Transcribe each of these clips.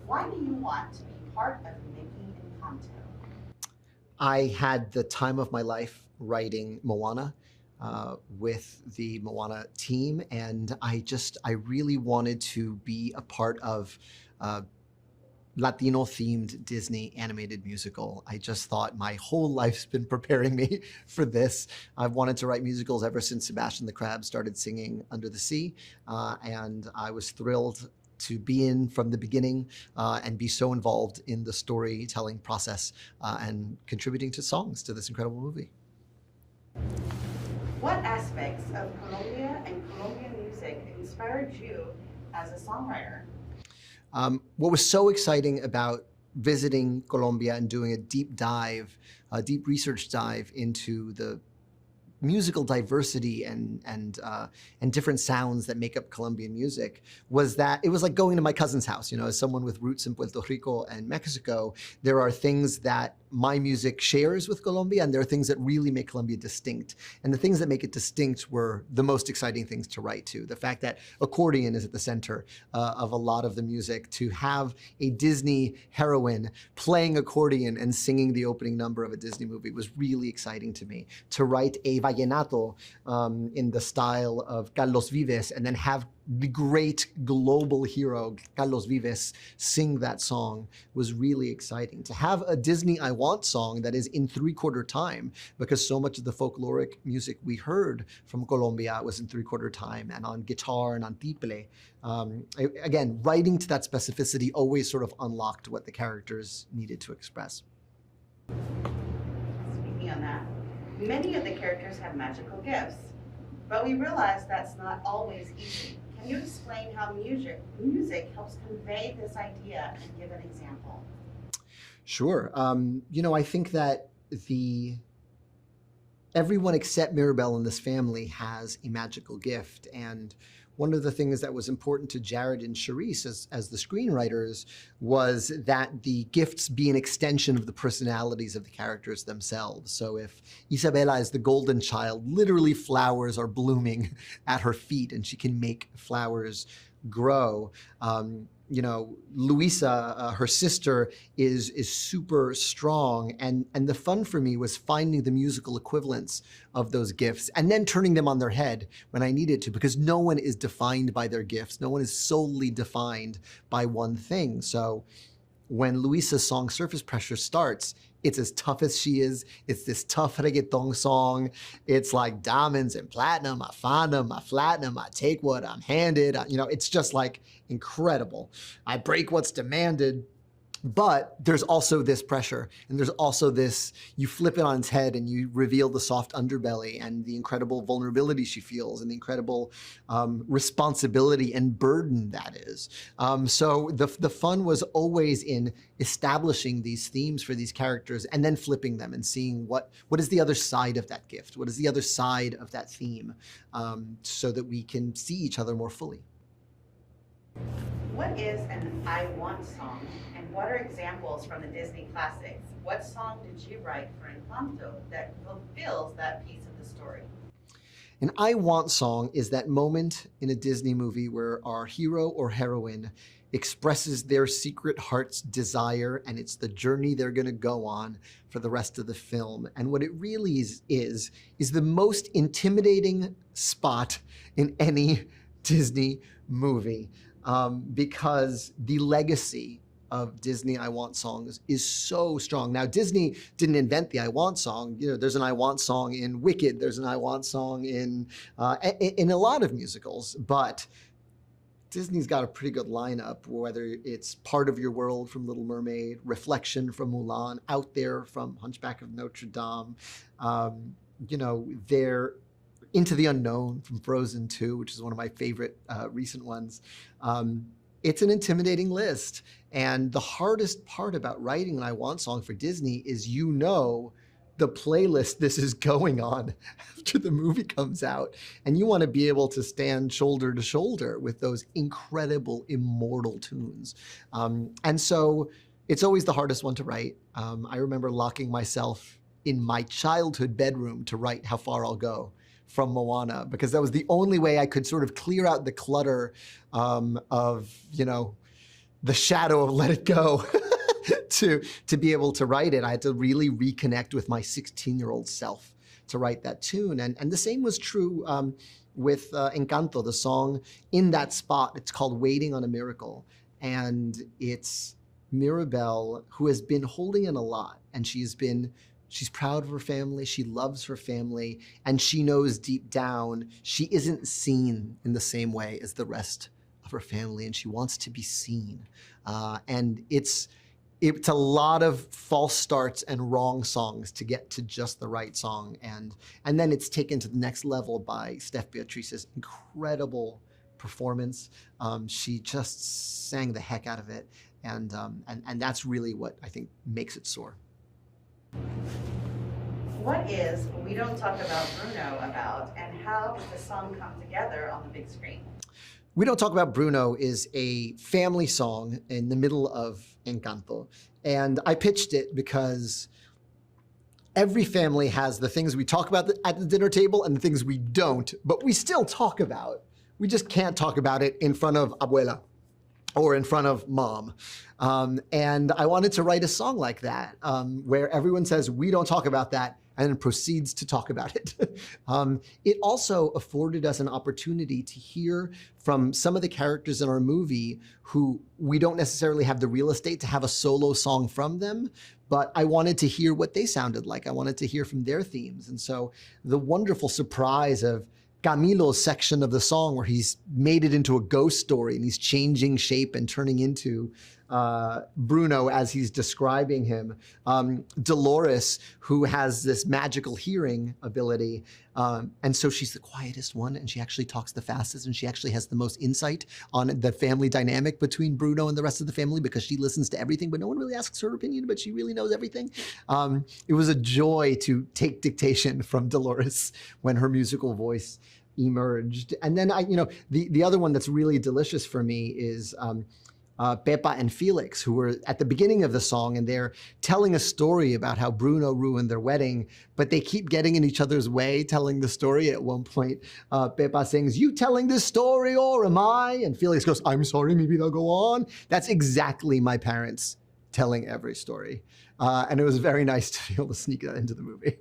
Why do you want to be part of making Encanto? I had the time of my life writing Moana with the Moana team, and I really wanted to be a part of Latino-themed Disney animated musical. I just thought my whole life's been preparing me for this. I've wanted to write musicals ever since Sebastian the Crab started singing Under the Sea, and I was thrilled to be in from the beginning and be so involved in the storytelling process and contributing to songs to this incredible movie. What aspects of Colombia and Colombian music inspired you as a songwriter? What was so exciting about visiting Colombia and doing a deep research dive into the musical diversity and different sounds that make up Colombian music was that it was like going to my cousin's house. You know, as someone with roots in Puerto Rico and Mexico, there are things that my music shares with Colombia, and there are things that really make Colombia distinct. And the things that make it distinct were the most exciting things to write to. The fact that accordion is at the center of a lot of the music, to have a Disney heroine playing accordion and singing the opening number of a Disney movie was really exciting to me. To write a vallenato in the style of Carlos Vives and then have the great global hero Carlos Vives sing that song was really exciting. To have a Disney I Want song that is in 3/4 time, because so much of the folkloric music we heard from Colombia was in 3/4 time and on guitar and on tiple. Again, writing to that specificity always sort of unlocked what the characters needed to express. Speaking on that, many of the characters have magical gifts, but we realize that's not always easy. Can you explain how music helps convey this idea and give an example? Sure. You know, I think that everyone except Mirabel in this family has a magical gift. And one of the things that was important to Jared and Charise as the screenwriters was that the gifts be an extension of the personalities of the characters themselves. So if Isabela is the golden child, literally flowers are blooming at her feet and she can make flowers grow. You know, Luisa, her sister, is super strong, and the fun for me was finding the musical equivalents of those gifts and then turning them on their head when I needed to, because no one is defined by their gifts. No one is solely defined by one thing. So when Luisa's song Surface Pressure starts, it's as tough as she is. It's this tough reggaeton song. It's like diamonds and platinum. I find them, I flatten them, I take what I'm handed. You know, it's just like incredible. I break what's demanded. But there's also this pressure, and there's also this, you flip it on its head and you reveal the soft underbelly and the incredible vulnerability she feels and the incredible responsibility and burden that is. So the fun was always in establishing these themes for these characters and then flipping them and seeing what is the other side of that gift, what is the other side of that theme, so that we can see each other more fully. What is an I Want song, and what are examples from the Disney classics? What song did you write for Encanto that fulfills that piece of the story? An I Want song is that moment in a Disney movie where our hero or heroine expresses their secret heart's desire, and it's the journey they're going to go on for the rest of the film. And what it really is the most intimidating spot in any Disney movie. Because the legacy of Disney I Want songs is so strong. Now, Disney didn't invent the I Want song. You know, there's an I Want song in Wicked. There's an I Want song in a lot of musicals. But Disney's got a pretty good lineup, whether it's Part of Your World from Little Mermaid, Reflection from Mulan, Out There from Hunchback of Notre Dame. You know, they're Into the Unknown from Frozen 2, which is one of my favorite recent ones. It's an intimidating list. And the hardest part about writing an I Want song for Disney is, you know, the playlist this is going on after the movie comes out. And you want to be able to stand shoulder to shoulder with those incredible, immortal tunes. And so it's always the hardest one to write. I remember locking myself in my childhood bedroom to write How Far I'll Go from Moana, because that was the only way I could sort of clear out the clutter of, you know, the shadow of Let It Go to be able to write it. I had to really reconnect with my 16-year-old self to write that tune. And the same was true with Encanto, the song in that spot. It's called Waiting on a Miracle. And it's Mirabel, who has been holding in a lot. And she's proud of her family, she loves her family, and she knows deep down she isn't seen in the same way as the rest of her family, and she wants to be seen. And it's a lot of false starts and wrong songs to get to just the right song. And then it's taken to the next level by Steph Beatriz's incredible performance. She just sang the heck out of it. And that's really what I think makes it soar. What is We Don't Talk About Bruno about, and how does the song come together on the big screen? We Don't Talk About Bruno is a family song in the middle of Encanto. And I pitched it because every family has the things we talk about at the dinner table and the things we don't, but we still talk about. We just can't talk about it in front of abuela or in front of mom. And I wanted to write a song like that, where everyone says, we don't talk about that, and then proceeds to talk about it. It also afforded us an opportunity to hear from some of the characters in our movie who we don't necessarily have the real estate to have a solo song from them, but I wanted to hear what they sounded like. I wanted to hear from their themes. And so the wonderful surprise of Camilo's section of the song, where he's made it into a ghost story and he's changing shape and turning into Bruno as he's describing him. Dolores, who has this magical hearing ability, and so she's the quietest one, and she actually talks the fastest, and she actually has the most insight on the family dynamic between Bruno and the rest of the family, because she listens to everything, but no one really asks her opinion, but she really knows everything. It was a joy to take dictation from Dolores when her musical voice emerged. And then the other one that's really delicious for me is Pepa and Felix, who were at the beginning of the song, and they're telling a story about how Bruno ruined their wedding, but they keep getting in each other's way telling the story. At one point, Pepa sings, "You telling this story or am I?" And Felix goes, "I'm sorry, maybe they'll go on." That's exactly my parents telling every story. And it was very nice to be able to sneak that into the movie.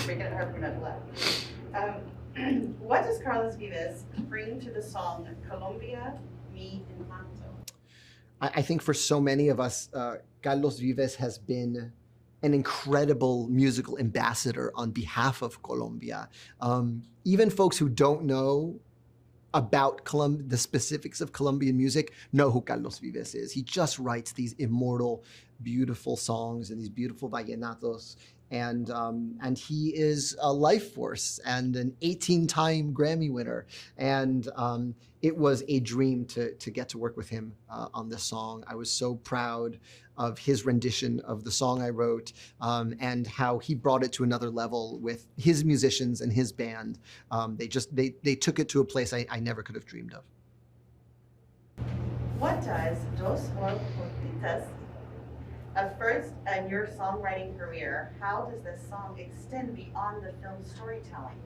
Break it hard for not to laugh. What does Carlos Vives bring to the song Colombia, Mi Encanto? I think for so many of us, Carlos Vives has been an incredible musical ambassador on behalf of Colombia. Even folks who don't know about the specifics of Colombian music know who Carlos Vives is. He just writes these immortal, beautiful songs and these beautiful vallenatos. And he is a life force and an 18-time Grammy winner. And it was a dream to get to work with him on this song. I was so proud of his rendition of the song I wrote, and how he brought it to another level with his musicians and his band. They took it to a place I never could have dreamed of. What does Dosorogitas, first in your songwriting career, how does this song extend beyond the film storytelling?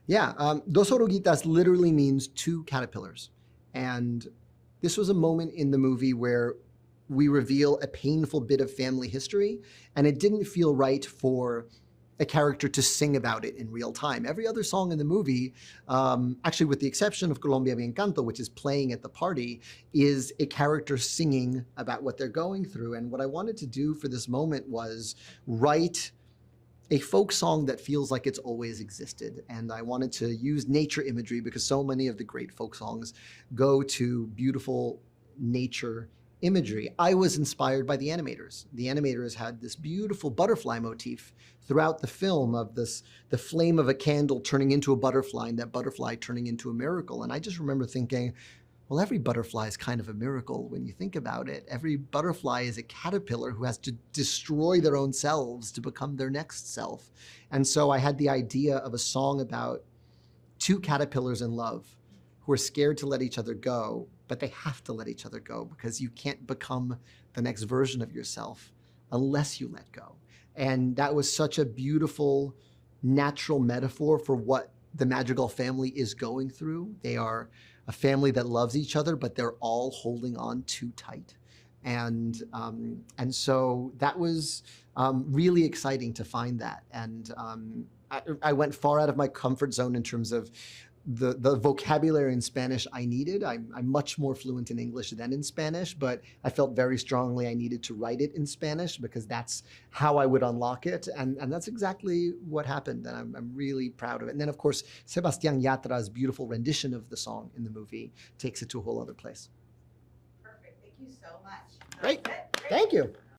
Yeah, Dosorogitas literally means two caterpillars. And this was a moment in the movie where we reveal a painful bit of family history, and it didn't feel right for a character to sing about it in real time. Every other song in the movie, actually with the exception of Colombia y Encanto, which is playing at the party, is a character singing about what they're going through. And what I wanted to do for this moment was write a folk song that feels like it's always existed. And I wanted to use nature imagery because so many of the great folk songs go to beautiful nature imagery. I was inspired by the animators. The animators had this beautiful butterfly motif throughout the film of the flame of a candle turning into a butterfly, and that butterfly turning into a miracle. And I just remember thinking, well, every butterfly is kind of a miracle when you think about it. Every butterfly is a caterpillar who has to destroy their own selves to become their next self. And so I had the idea of a song about two caterpillars in love who are scared to let each other go, but they have to let each other go because you can't become the next version of yourself unless you let go. And that was such a beautiful, natural metaphor for what the Madrigal family is going through. They are a family that loves each other, but they're all holding on too tight. And so that was really exciting to find that. And I went far out of my comfort zone in terms of the vocabulary in Spanish I needed. I'm much more fluent in English than in Spanish, but I felt very strongly I needed to write it in Spanish because that's how I would unlock it. And that's exactly what happened. And I'm really proud of it. And then, of course, Sebastián Yatra's beautiful rendition of the song in the movie takes it to a whole other place. Perfect. Thank you so much. Great. Thank you.